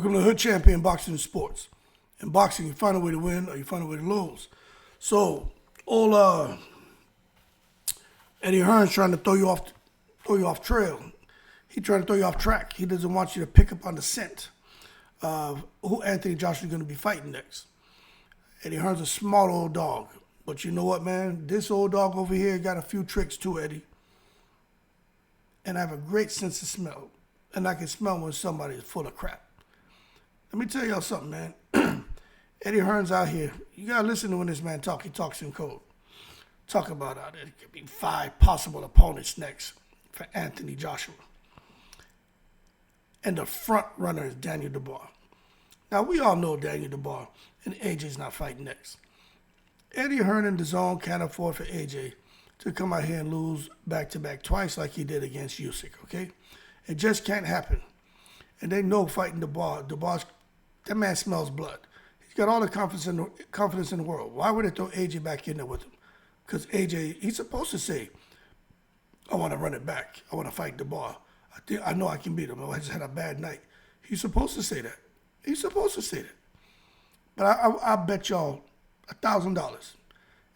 Welcome to Hood Champion Boxing and Sports. In boxing, you find a way to win or you find a way to lose. So, all Eddie Hearn's trying to throw you off trail. He's trying to throw you off track. He doesn't want you to pick up on the scent of who Anthony Joshua is going to be fighting next. Eddie Hearn's a small old dog. But you know what, man? This old dog over here got a few tricks too, Eddie. And I have a great sense of smell. And I can smell when somebody is full of crap. Let me tell y'all something, man. Eddie Hearn's out here. You gotta listen to when this man talk. He talks in code. Talk about how there could be 5 possible opponents next for Anthony Joshua. And the front runner is Daniel Dubois. Now, we all know Daniel Dubois and AJ's not fighting next. Eddie Hearn and DAZN can't afford for AJ to come out here and lose back-to-back twice like he did against Usyk, okay? It just can't happen. And they know fighting Dubois, that man smells blood. He's got all the confidence in the world. Why would they throw AJ back in there with him? Because AJ, he's supposed to say, I want to run it back. I want to fight Dubois. I know I can beat him. I just had a bad night. He's supposed to say that. He's supposed to say that. But I bet y'all $1,000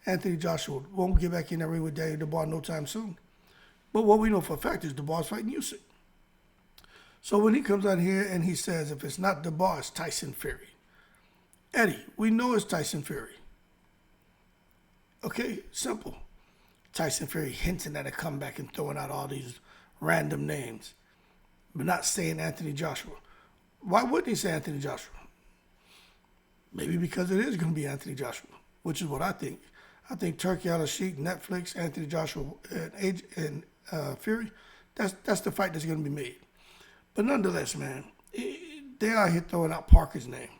Anthony Joshua won't get back in that ring with Daniel Dubois no time soon. But what we know for a fact is Dubois fighting Usyk. So when he comes out here and he says, if it's not Dubois, it's Tyson Fury. Eddie, we know it's Tyson Fury. Okay, simple. Tyson Fury hinting at a comeback and throwing out all these random names, but not saying Anthony Joshua. Why wouldn't he say Anthony Joshua? Maybe because it is going to be Anthony Joshua, which is what I think. I think Turki, Alalshikh, Netflix, Anthony Joshua, and Fury, that's the fight that's going to be made. But nonetheless, man, they out here throwing out Parker's name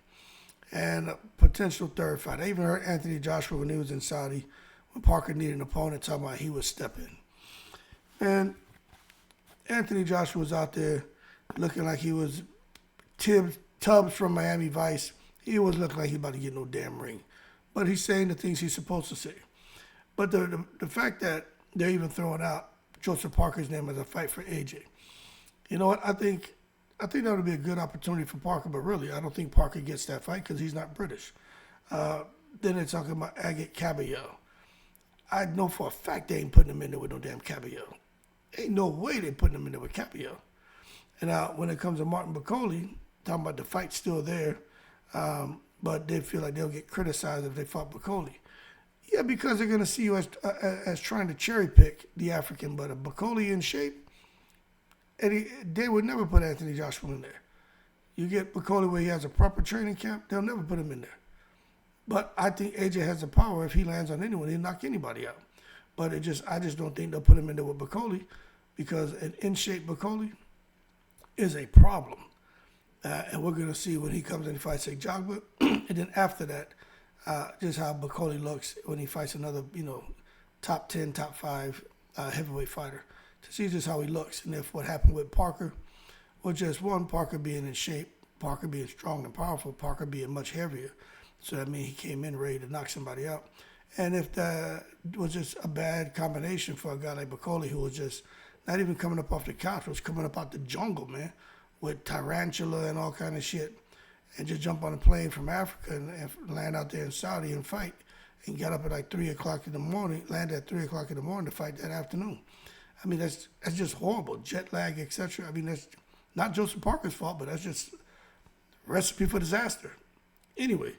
and a potential third fight. I even heard Anthony Joshua when he was in Saudi, when Parker needed an opponent, talking about he would step in. And Anthony Joshua was out there looking like he was Tubbs from Miami Vice. He was looking like he about to get no damn ring. But he's saying the things he's supposed to say. But the fact that they're even throwing out Joseph Parker's name as a fight for AJ, you know what? I think that would be a good opportunity for Parker, but really, I don't think Parker gets that fight because he's not British. Then they're talking about Agate Cabello. I know for a fact they ain't putting him in there with no damn Cabello. Ain't no way they're putting him in there with Cabello. And when it comes to Martin Bakole, talking about the fight's still there, but they feel like they'll get criticized if they fought Bakole. Yeah, because they're going to see you as trying to cherry pick the African, but a Bakole in shape, they would never put Anthony Joshua in there. You get Bakole where he has a proper training camp, they'll never put him in there. But I think AJ has the power. If he lands on anyone, he'll knock anybody out. But I just don't think they'll put him in there with Bakole because an in-shape Bakole is a problem. And we're going to see when he comes and he fights Jogba. And then after that, just how Bakole looks when he fights another, top 10, top 5 heavyweight fighter. To see just how he looks. And if what happened with Parker was just Parker being in shape, Parker being strong and powerful, Parker being much heavier. So that means he came in ready to knock somebody out. And if that was just a bad combination for a guy like Bakole, who was just not even coming up off the couch, was coming up out the jungle, man, with tarantula and all kind of shit, and just jump on a plane from Africa and land out there in Saudi and fight, and get up at like 3 o'clock in the morning, land at 3 o'clock in the morning to fight that afternoon. I mean, that's just horrible. Jet lag, etc. I mean, that's not Joseph Parker's fault, but that's just recipe for disaster. Anyway,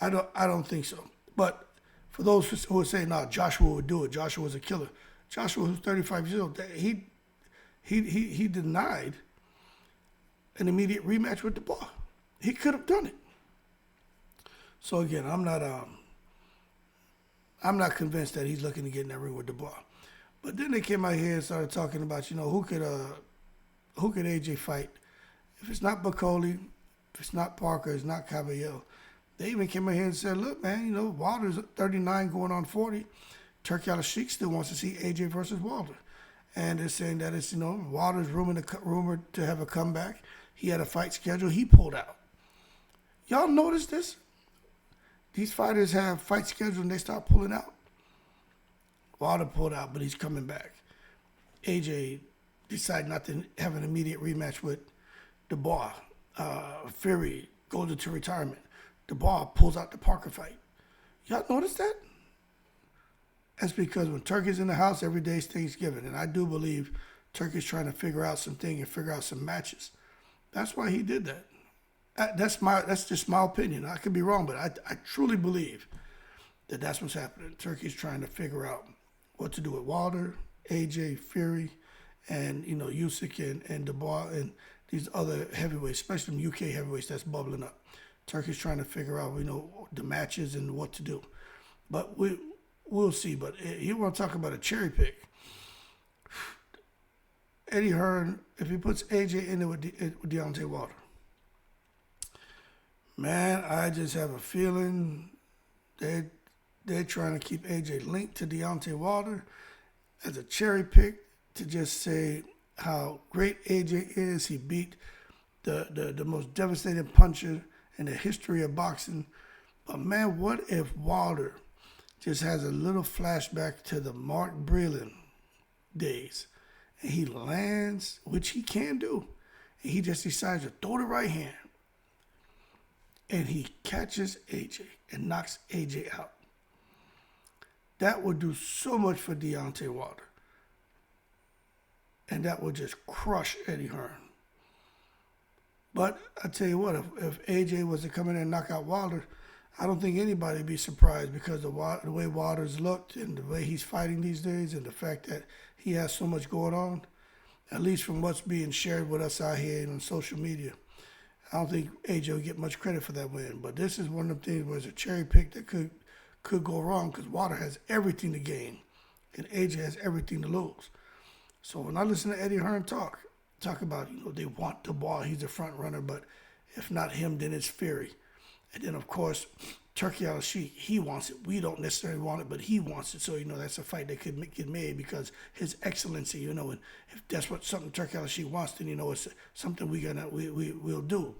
I don't think so. But for those who are saying, no, Joshua would do it. Joshua was a killer. Joshua, who's 35 years old, he denied an immediate rematch with Dubois. He could have done it. So again, I'm not convinced that he's looking to get in that ring with Dubois. But then they came out here and started talking about, who could AJ fight? If it's not Bakole, if it's not Parker, it's not Cabello. They even came out here and said, look, man, Wilder's 39 going on 40. Turki Alalshikh still wants to see AJ versus Wilder. And they're saying that it's, Wilder's rumored to have a comeback. He had a fight scheduled. He pulled out. Y'all notice this? These fighters have fight scheduled and they start pulling out. Wilder pulled out, but he's coming back. AJ decided not to have an immediate rematch with Dubois. Fury goes into retirement. Dubois pulls out the Parker fight. Y'all notice that? That's because when Turkey's in the house, every day's Thanksgiving. And I do believe Turkey's trying to figure out some things and figure out some matches. That's why he did that. That's just my opinion. I could be wrong, but I truly believe that that's what's happening. Turkey's trying to figure out what to do with Wilder, AJ, Fury, and Usyk and Dubois and these other heavyweights, especially them UK heavyweights that's bubbling up. Turkey's trying to figure out the matches and what to do. But we'll see. But you want to talk about a cherry pick? Eddie Hearn, if he puts AJ in there with Deontay Wilder, man, I just have a feeling they're trying to keep AJ linked to Deontay Wilder as a cherry pick to just say how great AJ is. He beat the most devastating puncher in the history of boxing. But man, what if Wilder just has a little flashback to the Mark Breland days and he lands, which he can do, and he just decides to throw the right hand and he catches AJ and knocks AJ out? That would do so much for Deontay Wilder. And that would just crush Eddie Hearn. But I tell you what, if AJ was to come in and knock out Wilder, I don't think anybody would be surprised because the way Wilder's looked and the way he's fighting these days and the fact that he has so much going on, at least from what's being shared with us out here on social media. I don't think AJ will get much credit for that win. But this is one of the things where it's a cherry pick that could go wrong because Wilder has everything to gain and AJ has everything to lose. So when I listen to Eddie Hearn talk about, they want Dubois, he's the front runner, but if not him, then it's Fury. And then, of course, Turki Alalshikh, he wants it. We don't necessarily want it, but he wants it. So, that's a fight that could get made because his excellency, and if that's something Turki Alalshikh wants, then, it's something we'll do.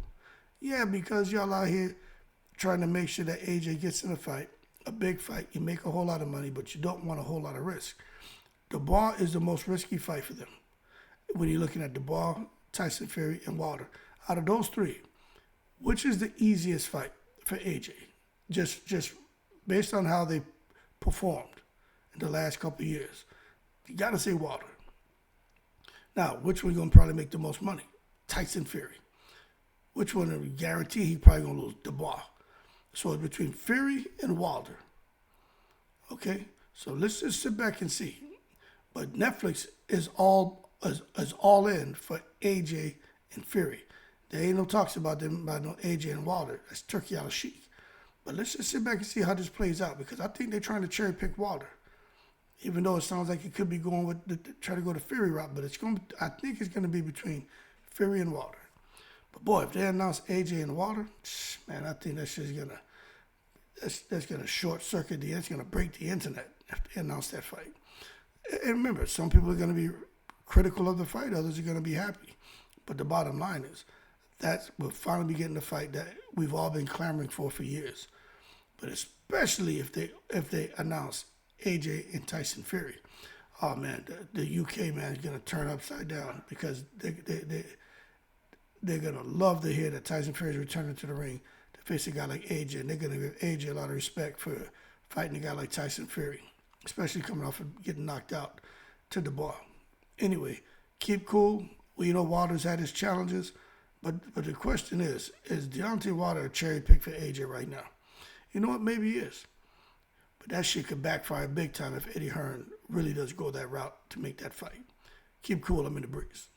Yeah, because y'all out here trying to make sure that AJ gets in a fight, a big fight. You make a whole lot of money, but you don't want a whole lot of risk. Dubois is the most risky fight for them. When you're looking at Dubois, Tyson Fury, and Wilder. Out of those three, which is the easiest fight for AJ? Just based on how they performed in the last couple of years. You got to say Wilder. Now, which one going to probably make the most money? Tyson Fury. Which one we guarantee he probably going to lose? Dubois. So it's between Fury and Wilder. Okay? So let's just sit back and see. But Netflix is all in for AJ and Fury. There ain't no talks about no AJ and Wilder. That's Turki Alalshikh. But let's just sit back and see how this plays out because I think they're trying to cherry pick Wilder. Even though it sounds like it could be going with try to go the Fury route, but I think it's going to be between Fury and Wilder. But boy, if they announce AJ and Wilder, man, I think that's just gonna short circuit that's gonna break the internet if they announce that fight. And remember, some people are going to be critical of the fight, others are going to be happy. But the bottom line is that we'll finally be getting the fight that we've all been clamoring for years. But especially if they announce AJ and Tyson Fury. Oh, man, the UK, man, is going to turn upside down because they're going to love to hear that Tyson Fury is returning to the ring to face a guy like AJ. And they're going to give AJ a lot of respect for fighting a guy like Tyson Fury, especially coming off of getting knocked out to Dubois. Anyway, keep cool. Well, Wilder's had his challenges, but the question is Deontay Wilder a cherry pick for AJ right now? You know what? Maybe he is. But that shit could backfire big time if Eddie Hearn really does go that route to make that fight. Keep cool. I'm in the breeze.